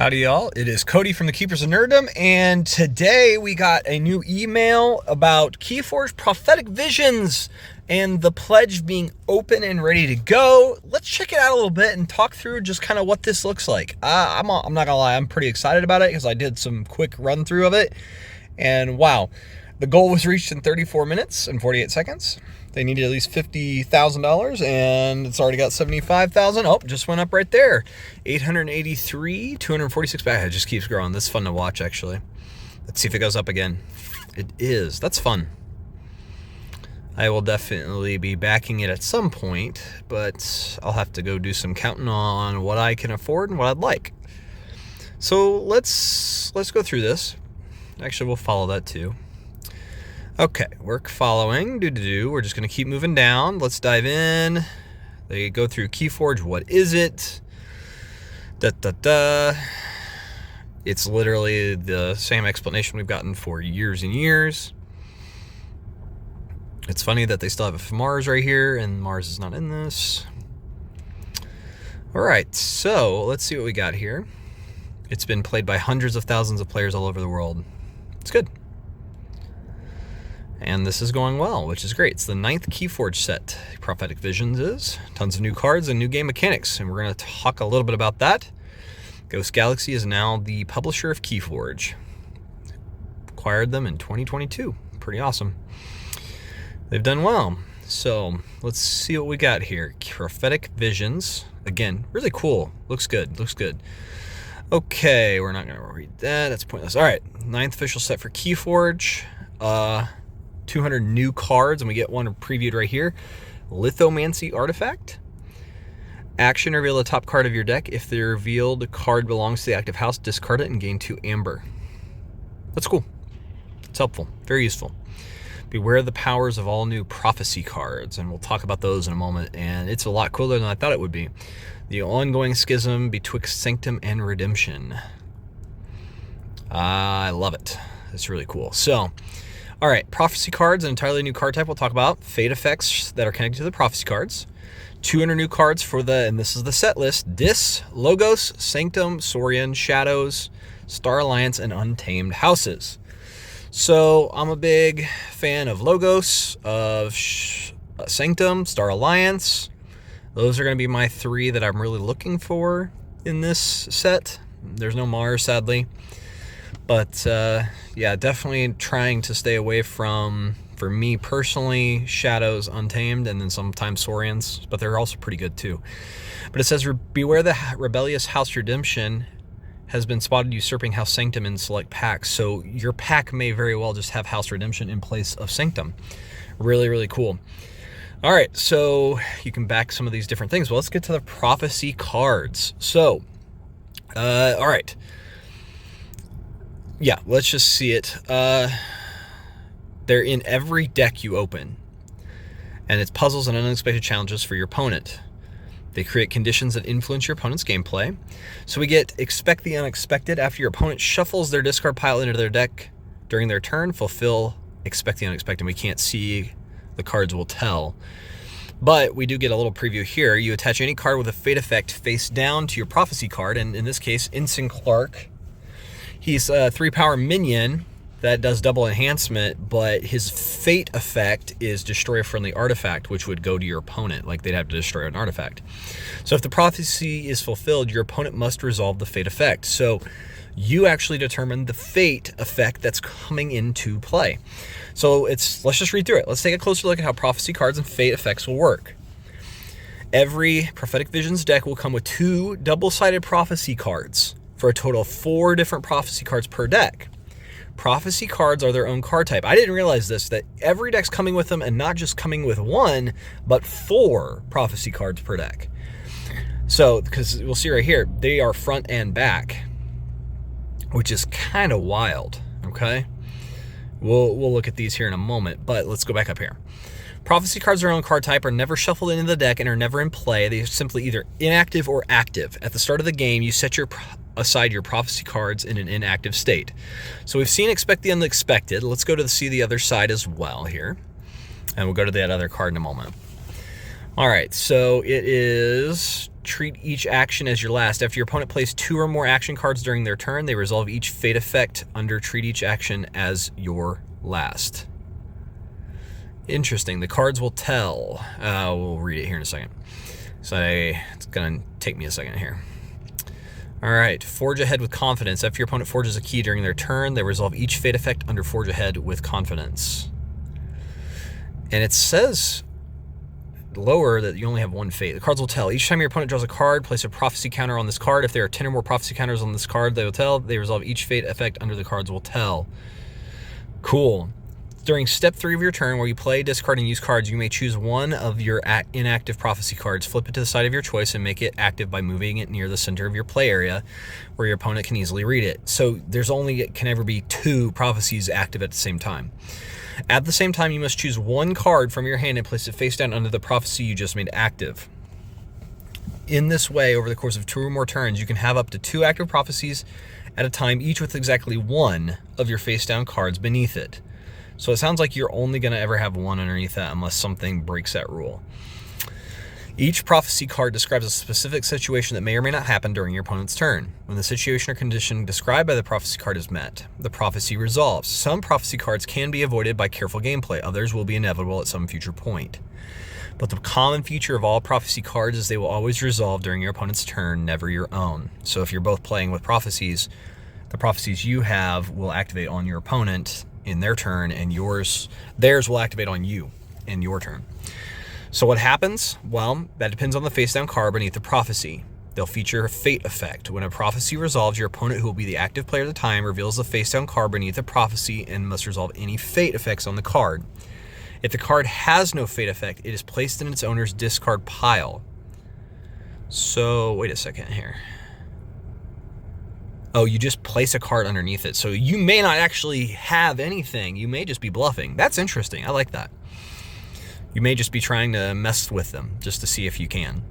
Howdy y'all, it is Cody from the Keepers of Nerddom, and today we got a new email about Keyforge Prophetic Visions and the pledge being open and ready to go. Let's check it out a little bit and talk through just kind of what this looks like. I'm not gonna lie, I'm pretty excited about it because I did some quick run through of it, and wow, the goal was reached in 34 minutes and 48 seconds. They needed at least $50,000, and it's already got 75,000. Oh, just went up right there. 883, 246 back. It just keeps growing. This is fun to watch, actually. Let's see if it goes up again. It is. That's fun. I will definitely be backing it at some point, but I'll have to go do some counting on what I can afford and what I'd like. So let's go through this. Actually, we'll follow that too. Okay, work following. We're just going to keep moving down. Let's dive in. They go through Keyforge. What is it? It's literally the same explanation we've gotten for years and years. It's funny that they still have Mars right here, and Mars is not in this. All right, so let's see what we got here. It's been played by hundreds of thousands of players all over the world. It's good. And this is going well, which is great. It's the 9th Keyforge set, Prophetic Visions is. Tons of new cards and new game mechanics, and we're going to talk a little bit about that. Ghost Galaxy is now the publisher of Keyforge. Acquired them in 2022. Pretty awesome. They've done well. So let's see what we got here. Prophetic Visions. Again, really cool. Looks good. Looks good. Okay, we're not going to read that. That's pointless. All right, 9th official set for Keyforge. 200 new cards, and we get one previewed right here. Lithomancy Artifact. Action, reveal the top card of your deck. If the revealed card belongs to the active house, discard it and gain 2 amber. That's cool. It's helpful. Very useful. Beware the powers of all new prophecy cards, and we'll talk about those in a moment, and it's a lot cooler than I thought it would be. The ongoing schism betwixt Sanctum and Redemption. I love it. It's really cool. So, all right, prophecy cards, an entirely new card type we'll talk about. Fate effects that are connected to the prophecy cards. 200 new cards for the, and this is the set list, Dis, Logos, Sanctum, Saurian, Shadows, Star Alliance, and Untamed Houses. So I'm a big fan of Logos, of Sanctum, Star Alliance. Those are going to be my 3 that I'm really looking for in this set. There's no Mars, sadly. But yeah, definitely trying to stay away from, for me personally, Shadows, Untamed, and then sometimes Saurians, but they're also pretty good too. But it says, beware the rebellious House Redemption has been spotted usurping House Sanctum in select packs. So your pack may very well just have House Redemption in place of Sanctum. Really, really cool. All right, so you can back some of these different things. Well, let's get to the prophecy cards. So, all right. Yeah, let's just see it. They're in every deck you open, and it's puzzles and unexpected challenges for your opponent. They create conditions that influence your opponent's gameplay. So we get expect the unexpected. After your opponent shuffles their discard pile into their deck during their turn, fulfill expect the unexpected. We can't see, the cards will tell. But we do get a little preview here. You attach any card with a fate effect face down to your prophecy card, and in this case, Ensign Clark. He's a 3-power minion that does double enhancement, but his fate effect is destroy a friendly artifact, which would go to your opponent, like they'd have to destroy an artifact. So if the prophecy is fulfilled, your opponent must resolve the fate effect. So you actually determine the fate effect that's coming into play. So let's just read through it. Let's take a closer look at how prophecy cards and fate effects will work. Every Prophetic Visions deck will come with 2 double-sided prophecy cards, for a total of 4 different prophecy cards per deck. Prophecy cards are their own card type. I didn't realize this, that every deck's coming with them, and not just coming with 1, but 4 prophecy cards per deck. So, because we'll see right here, they are front and back, which is kind of wild, okay? We'll look at these here in a moment, but let's go back up here. Prophecy cards, their own card type, are never shuffled into the deck and are never in play. They are simply either inactive or active. At the start of the game, you set aside your prophecy cards in an inactive state. So we've seen expect the unexpected. Let's go to see the other side as well here, and we'll go to that other card in a moment. All right, so it is treat each action as your last. After your opponent plays 2 or more action cards during their turn, they resolve each fate effect under treat each action as your last. Interesting. The cards will tell. We'll read it here in a second. So it's going to take me a second here. All right. Forge ahead with confidence. After your opponent forges a key during their turn, they resolve each fate effect under forge ahead with confidence. And it says lower that you only have 1 fate. The cards will tell. Each time your opponent draws a card, place a prophecy counter on this card. If there are 10 or more prophecy counters on this card, they will tell. They resolve each fate effect under the cards will tell. Cool. During step 3 of your turn, where you play, discard, and use cards, you may choose one of your inactive prophecy cards, flip it to the side of your choice, and make it active by moving it near the center of your play area where your opponent can easily read it. So there's only can ever be 2 prophecies active at the same time. At the same time, you must choose 1 card from your hand and place it face down under the prophecy you just made active. In this way, over the course of 2 or more turns, you can have up to 2 active prophecies at a time, each with exactly 1 of your face down cards beneath it. So it sounds like you're only going to ever have 1 underneath that unless something breaks that rule. Each prophecy card describes a specific situation that may or may not happen during your opponent's turn. When the situation or condition described by the prophecy card is met, the prophecy resolves. Some prophecy cards can be avoided by careful gameplay. Others will be inevitable at some future point. But the common feature of all prophecy cards is they will always resolve during your opponent's turn, never your own. So if you're both playing with prophecies, the prophecies you have will activate on your opponent in their turn, and theirs will activate on you in your turn. So what happens? Well, that depends on the face down card beneath the prophecy. They'll feature a fate effect. When a prophecy resolves, your opponent, who will be the active player at the time, reveals the face down card beneath the prophecy and must resolve any fate effects on the card. If the card has no fate effect, it is placed in its owner's discard pile. So wait a second here. Oh, you just place a card underneath it. So you may not actually have anything. You may just be bluffing. That's interesting. I like that. You may just be trying to mess with them just to see if you can.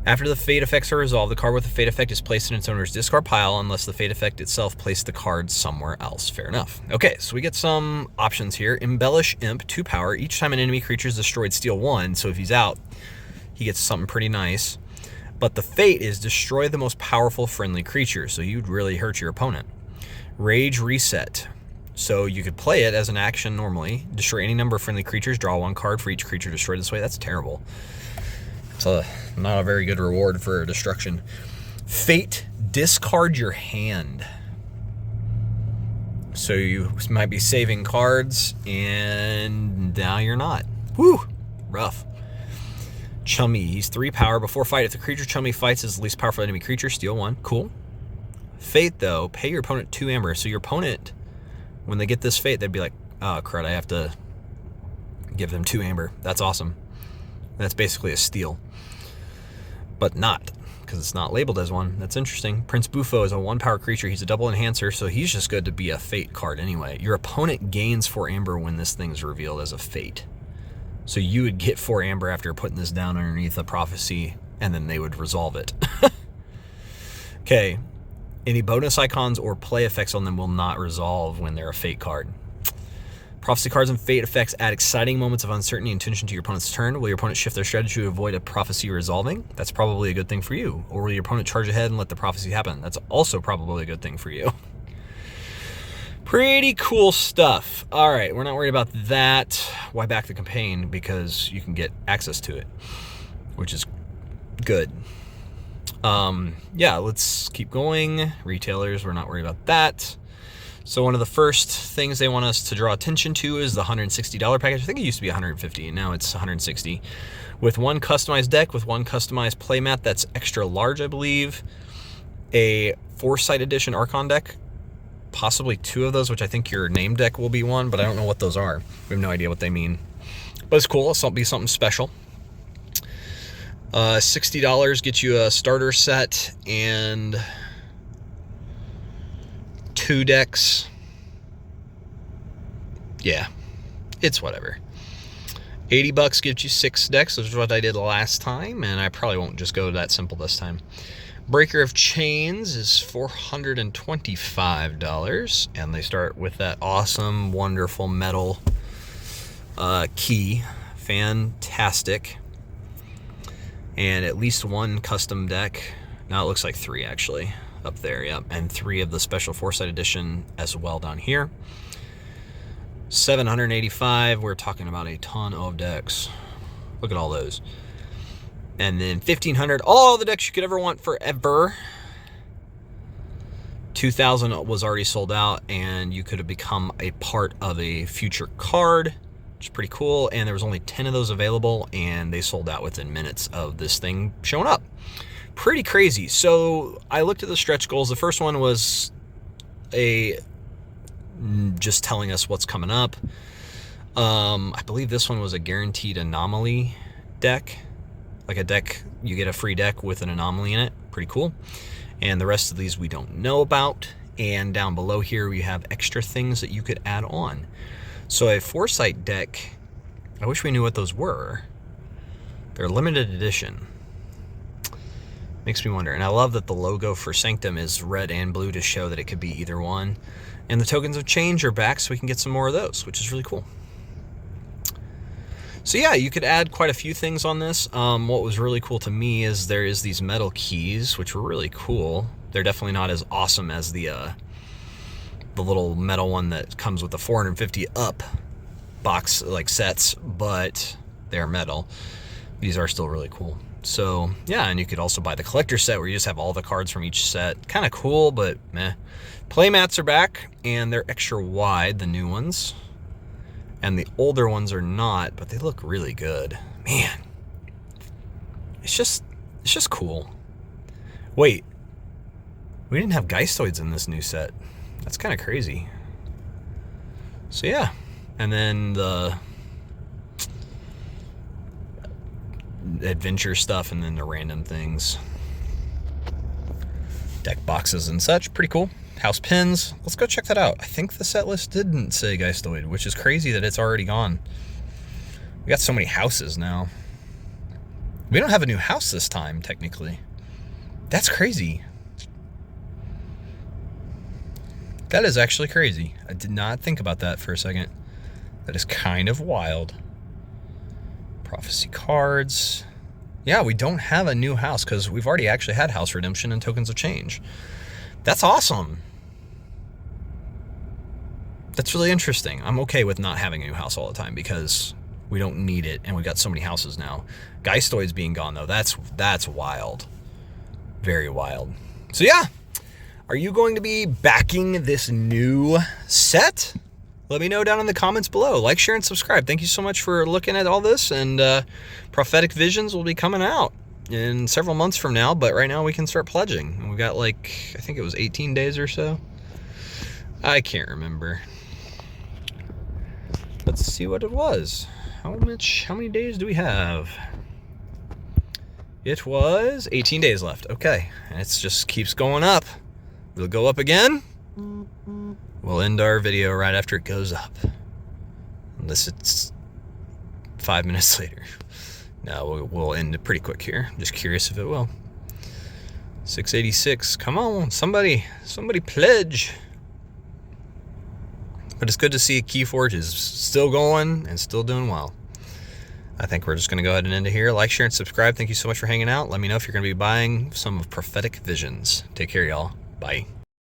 After the fate effects are resolved, the card with the fate effect is placed in its owner's discard pile unless the fate effect itself placed the card somewhere else. Fair enough. Okay, so we get some options here. Embellish Imp, 2 power. Each time an enemy creature is destroyed, steal 1. So if he's out, he gets something pretty nice. But the fate is destroy the most powerful friendly creature, so you'd really hurt your opponent. Rage Reset. So you could play it as an action normally. Destroy any number of friendly creatures, draw 1 card for each creature destroyed this way. That's terrible. It's not a very good reward for destruction. Fate, discard your hand. So you might be saving cards, and now you're not. Woo! Rough. Chummy, he's 3 power. Before fight, if the creature Chummy fights is the least powerful enemy creature, steal 1. Cool. Fate, though, pay your opponent 2 amber. So your opponent, when they get this fate, they'd be like, oh, crud, I have to give them 2 amber. That's awesome. That's basically a steal. But not, because it's not labeled as one. That's interesting. Prince Bufo is a 1 power creature. He's a double enhancer, so he's just good to be a fate card anyway. Your opponent gains 4 amber when this thing's revealed as a fate. So you would get 4 amber after putting this down underneath a prophecy, and then they would resolve it. Okay. Any bonus icons or play effects on them will not resolve when they're a fate card. Prophecy cards and fate effects add exciting moments of uncertainty and tension to your opponent's turn. Will your opponent shift their strategy to avoid a prophecy resolving? That's probably a good thing for you. Or will your opponent charge ahead and let the prophecy happen? That's also probably a good thing for you. Pretty cool stuff. All right, we're not worried about that. Why back the campaign? Because you can get access to it, which is good. Yeah, let's keep going. Retailers, we're not worried about that. So one of the first things they want us to draw attention to is the $160 package. I think it used to be $150, and now it's $160. With 1 customized deck, with 1 customized playmat that's extra large, I believe. A Foresight Edition Archon deck. Possibly 2 of those, which I think your name deck will be 1, but I don't know what those are. We have no idea what they mean. But it's cool. It'll be something special. $60 gets you a starter set and 2 decks. Yeah, it's whatever. $80 gives you 6 decks, which is what I did last time, and I probably won't just go that simple this time. Breaker of Chains is $425, and they start with that awesome, wonderful metal key. Fantastic. and at least one custom deck. Now it looks like 3 actually up there, yep, and 3 of the Special Foresight Edition as well down here. 785, we're talking about a ton of decks. Look at all those. And then 1500, all the decks you could ever want forever. 2000 was already sold out, and you could have become a part of a future card, which is pretty cool. And there was only 10 of those available, and they sold out within minutes of this thing showing up. Pretty crazy. So I looked at the stretch goals. The first one was just telling us what's coming up. I believe this one was a guaranteed anomaly deck, like a deck, you get a free deck with an anomaly in it. Pretty cool. And the rest of these we don't know about. And down below here we have extra things that you could add on. So a Foresight deck, I wish we knew what those were. They're limited edition. Makes me wonder. And I love that the logo for Sanctum is red and blue to show that it could be either one. And the tokens of change are back, so we can get some more of those, which is really cool. So yeah, you could add quite a few things on this. What was really cool to me is there is these metal keys, which were really cool. They're definitely not as awesome as the little metal one that comes with the 450 up box like sets, but they're metal. These are still really cool. So yeah, and you could also buy the collector set where you just have all the cards from each set. Kind of cool, but meh. Playmats are back, and they're extra wide, the new ones. And the older ones are not, but they look really good. Man, it's just cool. Wait, we didn't have Geistoids in this new set. That's kind of crazy. So yeah, and then the adventure stuff, and then the random things, deck boxes and such. Pretty cool. House pins. Let's go check that out. I think the set list didn't say Geistoid, which is crazy that it's already gone. We got so many houses now. We don't have a new house this time, technically. That's crazy. That is actually crazy. I did not think about that for a second. That is kind of wild. Prophecy cards. Yeah, we don't have a new house because we've already actually had House Redemption and Tokens of Change. That's awesome. That's really interesting. I'm okay with not having a new house all the time because we don't need it, and we got so many houses now. Geistoids being gone, though, that's wild. Very wild. So yeah, are you going to be backing this new set? Let me know down in the comments below. Like, share, and subscribe. Thank you so much for looking at all this, and Prophetic Visions will be coming out in several months from now, but right now we can start pledging. We've got, like, I think it was 18 days or so. I can't remember. Let's see what it was. How many days do we have? It was 18 days left. Okay, and it just keeps going up. We'll go up again. We'll end our video right after it goes up, unless it's 5 minutes later. No, we'll end it pretty quick here. I'm just curious if it will. 686. Come on, somebody pledge. But it's good to see Keyforge is still going and still doing well. I think we're just going to go ahead and end it here. Like, share, and subscribe. Thank you so much for hanging out. Let me know if you're going to be buying some of Prophetic Visions. Take care, y'all. Bye.